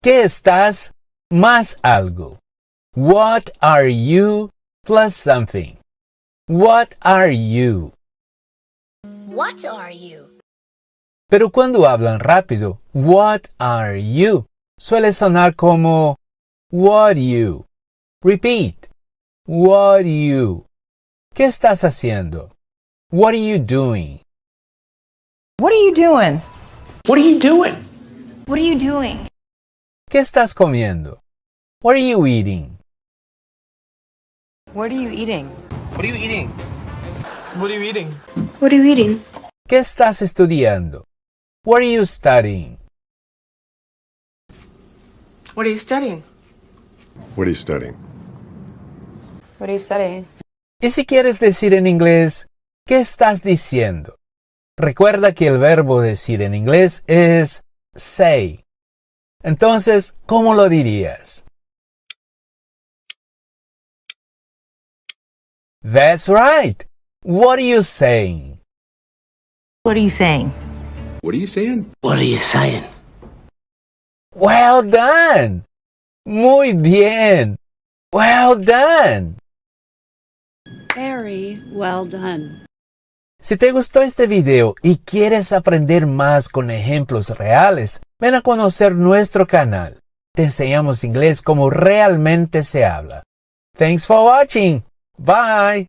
¿Qué estás más algo? What are you plus something. What are you? What are you? Pero cuando hablan rápido, what are you suele sonar como what you. Repeat. What you. ¿Qué estás haciendo? What are you doing? What are you doing? What are you doing? What are you doing? ¿Qué estás comiendo? What are you eating? What are you eating? What are you eating? What are you eating? What are you eating? ¿Qué estás estudiando? What are you studying? What are you studying? What are you studying? What are you studying? Y si quieres decir en inglés, ¿qué estás diciendo? Recuerda que el verbo decir en inglés es say. Entonces, ¿cómo lo dirías? That's right. What are you saying? What are you saying? What are you saying? What are you saying? Well done. Muy bien. Well done. Very well done. Si te gustó este video y quieres aprender más con ejemplos reales, ven a conocer nuestro canal. Te enseñamos inglés como realmente se habla. Thanks for watching. Bye.